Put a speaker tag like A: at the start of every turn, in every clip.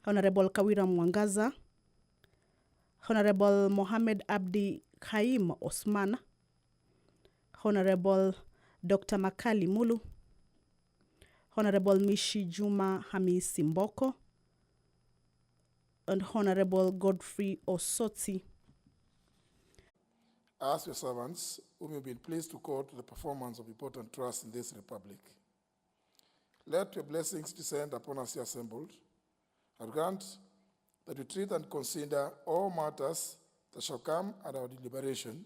A: Honorable Kawira Mwangaza, Honorable Mohamed Abdi Kaim Osman, Honorable Dr. Makali Mulu, Honorable Mishi Juma Hamisi Mboko, and Honorable Godfrey Osoti.
B: As your servants, whom you've been pleased to call to the performance of important trusts in this republic, let your blessings descend upon us here assembled, and grant that we treat and consider all matters that shall come at our deliberation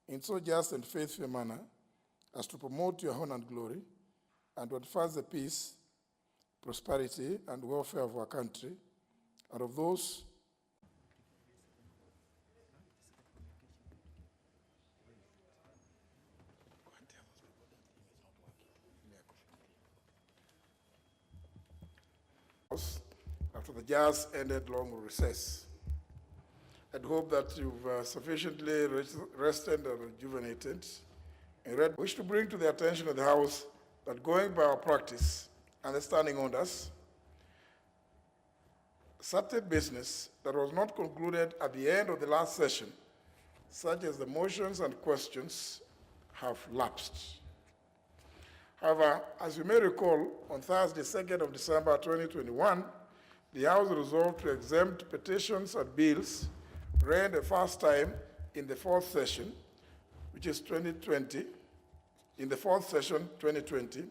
B: in so just and faithful a manner as to promote your honor and glory, and to advance the peace, prosperity, and welfare of our country, and of those after the just ended long recess. I'd hope that you've sufficiently rested and rejuvenated. And I wish to bring to the attention of the House that going by our practice and the standing orders, certain business that was not concluded at the end of the last session, such as the motions and questions, have lapsed. However, as you may recall, on Thursday, 2nd of December 2021, the House resolved to exempt petitions and bills read the first time in the fourth session, which is 2020, in the fourth session 2020,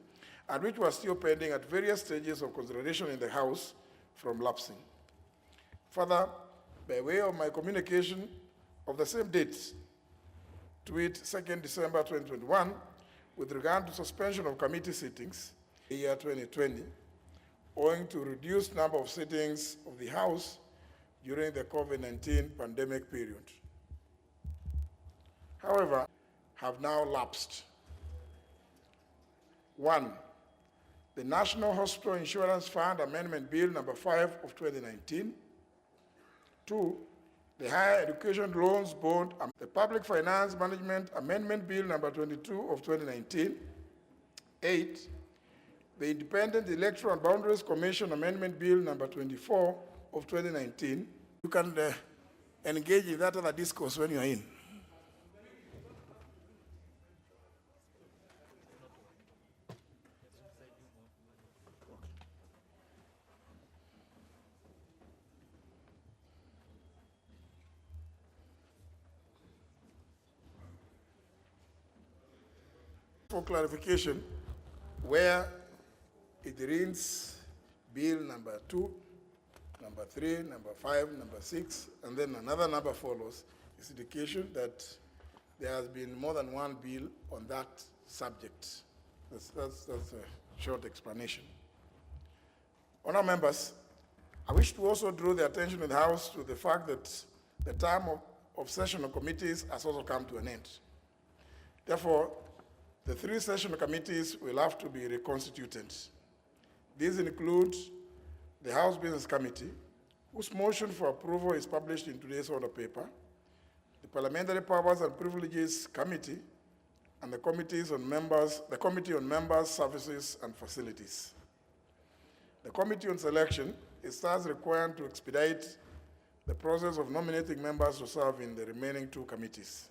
B: and which was still pending at various stages of consideration in the House from lapsing. Further, by way of my communication of the same date, to it 2nd December 2021, with regard to suspension of committee sittings in the year 2020, owing to reduced number of sittings of the House during the COVID-19 pandemic period. However, have now lapsed. 1, the National Hospital Insurance Fund Amendment Bill number 5 of 2019. 2, the Higher Education Loans Board, the Public Finance Management Amendment Bill number 22 of 2019. 8, the Independent Electoral and Boundaries Commission Amendment Bill number 24 of 2019. You can engage in that other discourse when you are in. For clarification, where it reads bill number 2, number 3, number 5, number 6, and then another number follows, is indication that there has been more than one bill on that subject. That's a short explanation. Honourable members, I wish to also draw the attention of the House to the fact that the term of session of committees has also come to an end. Therefore, the 3 session committees will have to be reconstituted. These include the House Business Committee, whose motion for approval is published in today's order paper, the Parliamentary Powers and Privileges Committee, and the Committee on Members, Services and Facilities. The Committee on Selection is thus required to expedite the process of nominating members to serve in the remaining 2 committees.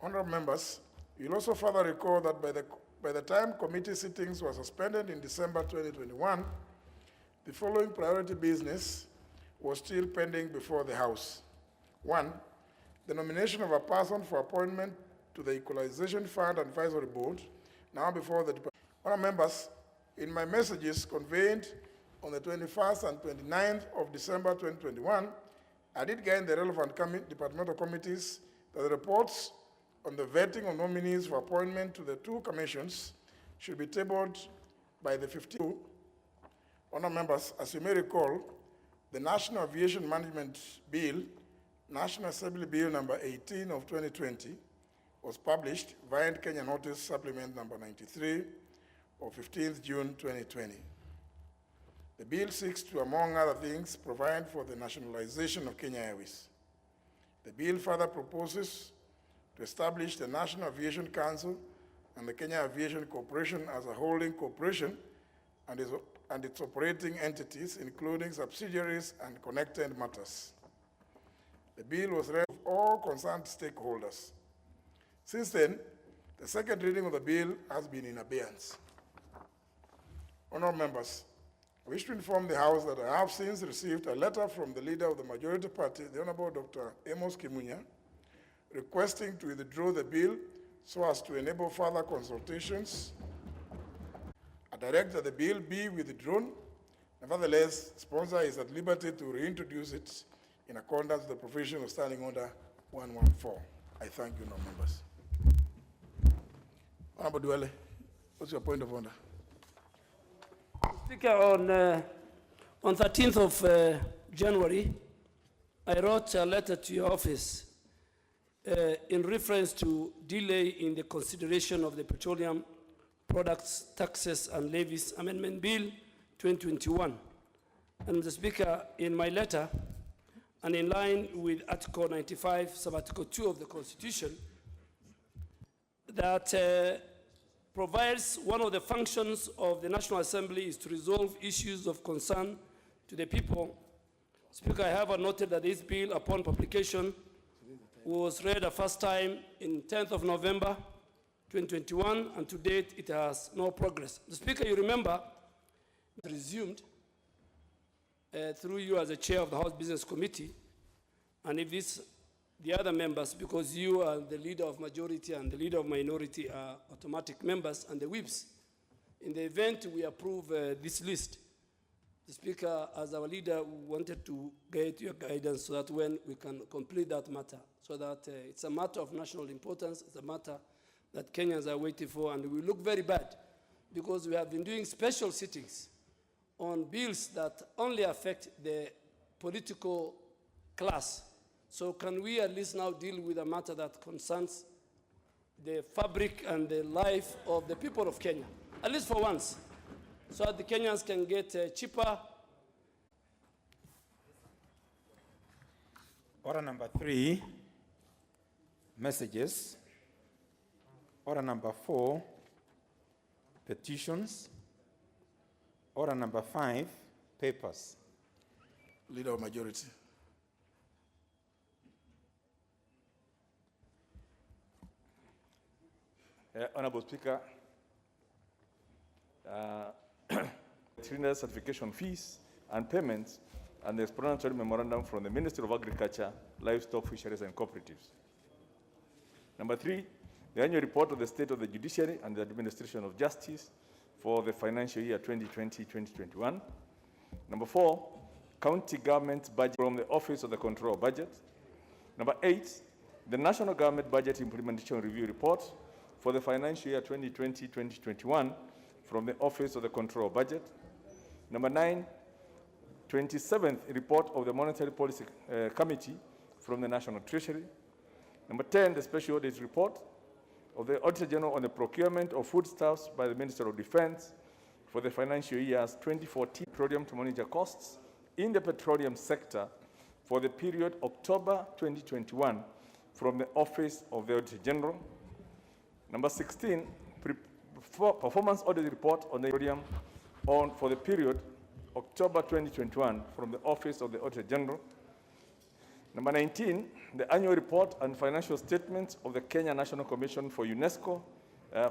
B: Honourable members, you'll also further recall that by the time committee sittings were suspended in December 2021, the following priority business was still pending before the House. 1, the nomination of a person for appointment to the Equalization Fund Advisory Board, now before the Department. Honourable members, in my messages conveyed on the 21st and 29th of December 2021, I did guide the relevant departmental committees that the reports on the vetting of nominees for appointment to the 2 commissions should be tabled by the 15th. Honourable members, as you may recall, the National Aviation Management Bill, National Assembly Bill number 18 of 2020, was published via Kenya Notice Supplement number 93 of 15th June 2020. The bill seeks to, among other things, provide for the nationalization of Kenya Airways. The bill further proposes to establish the National Aviation Council and the Kenya Aviation Corporation as a holding corporation and and its operating entities, including subsidiaries and connected matters. The bill was read to all concerned stakeholders. Since then, the second reading of the bill has been in abeyance. Honourable members, I wish to inform the House that I have since received a letter from the leader of the majority party, the Honourable Dr. Amos Kimunya, requesting to withdraw the bill so as to enable further consultations. I direct that the bill be withdrawn. Nevertheless, the sponsor is at liberty to reintroduce it in accordance with the provision of Standing Order 114. I thank you, honourable members. Honourable Duale, what's your point of order?
C: Speaker, on 13th of January, I wrote a letter to your office in reference to delay in the consideration of the Petroleum Products, Taxes and Levies Amendment Bill 2021. And Mr. Speaker, in my letter, and in line with Article 95, Sub-Article 2 of the Constitution, that provides one of the functions of the National Assembly is to resolve issues of concern to the people. Speaker, I have noted that this bill, upon publication, was read a first time in 10th of November 2021, and to date it has no progress. The Speaker, you remember, resumed through you as the chair of the House Business Committee, and if the other members, because you are the leader of majority and the leader of minority are automatic members and the whips. In the event we approve this list, the Speaker, as our leader, wanted to get your guidance so that when we can complete that matter, so that it's a matter of national importance, it's a matter that Kenyans are waiting for, and we look very bad because we have been doing special sittings on bills that only affect the political class. So can we at least now deal with a matter that concerns the fabric and the life of the people of Kenya, at least for once, so that the Kenyans can get cheaper.
D: Order number 3, messages. Order number 4, petitions. Order number 5, papers.
B: Leader of majority.
E: Honorable Speaker, trainer certification fees and payments and the explanatory memorandum from the Ministry of Agriculture, Livestock, Fisheries and Cooperatives. Number 3, the annual report of the state of the judiciary and the administration of justice for the financial year 2020-2021. Number 4, county government budget from the Office of the Control Budget. Number 8, the national government budget implementation review report for the financial year 2020-2021 from the Office of the Control Budget. Number 9, 27th report of the Monetary Policy Committee from the National Treasury. Number 10, the special audit report of the Auditor General on the procurement of foodstuffs by the Minister of Defense for the financial years 2014 petroleum to monitor costs in the petroleum sector for the period October 2021 from the Office of the Auditor General. Number 16, performance audit report on the petroleum for the period October 2021 from the Office of the Auditor General. Number 19, the annual report and financial statements of the Kenya National Commission for UNESCO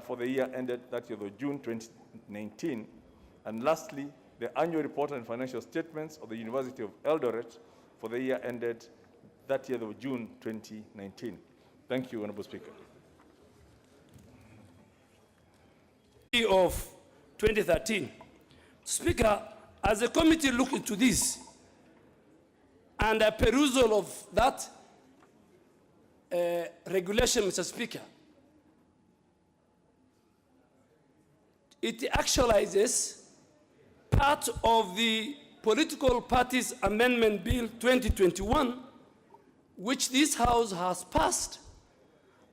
E: for the year ended 30th of June 2019. And lastly, the annual report and financial statements of the University of Eldoret for the year ended 30th of June 2019. Thank you, Honorable Speaker.
C: Of 2013. Speaker, as the committee looked into this and a perusal of that regulation, Mr. Speaker, it actualizes part of the Political Parties Amendment Bill 2021, which this House has passed,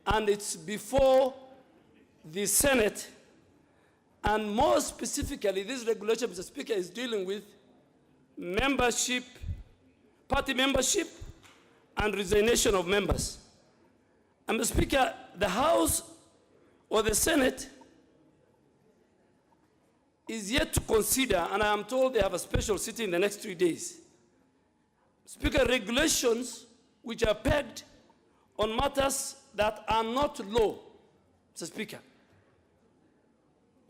C: and it's before the Senate. And more specifically, this regulation, Mr. Speaker, is dealing with membership, party membership, and resignation of members. And Mr. Speaker, the House or the Senate is yet to consider, and I am told they have a special sitting in the next 3 days. Speaker, regulations which are pegged on matters that are not law, Mr. Speaker,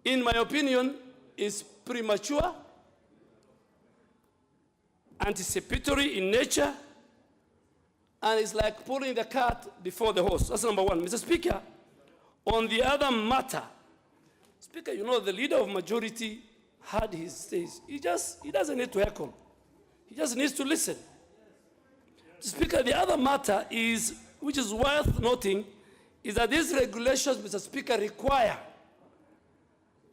C: in my opinion, is premature, anticipatory in nature, and it's like pulling the cart before the horse. That's number one. Mr. Speaker, on the other matter, Speaker, you know, the leader of majority had his says. He doesn't need to heckle. He just needs to listen. Speaker, the other matter is, which is worth noting, is that these regulations, Mr. Speaker, require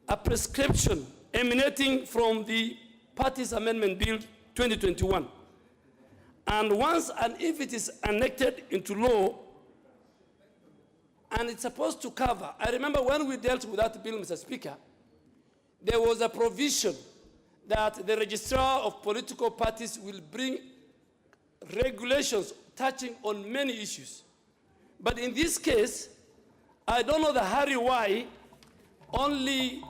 C: a prescription emanating from the Parties Amendment Bill 2021. And once and if it is enacted into law, and it's supposed to cover, I remember when we dealt with that bill, Mr. Speaker, there was a provision that the registrar of political parties will bring regulations touching on many issues. But in this case, I don't know the hurry why only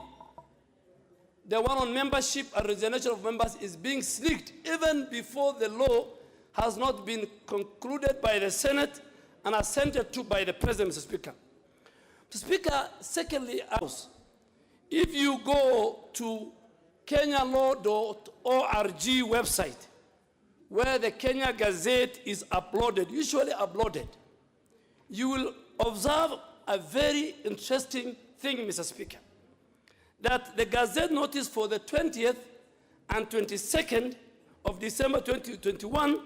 C: the one on membership and resignation of members is being sneaked even before the law has not been concluded by the Senate and assented to by the President, Mr. Speaker. Mr. Speaker, secondly, if you go to kenyalaw.org website, where the Kenya Gazette is uploaded, usually uploaded, you will observe a very interesting thing, Mr. Speaker, that the Gazette notice for the 20th and 22nd of December 2021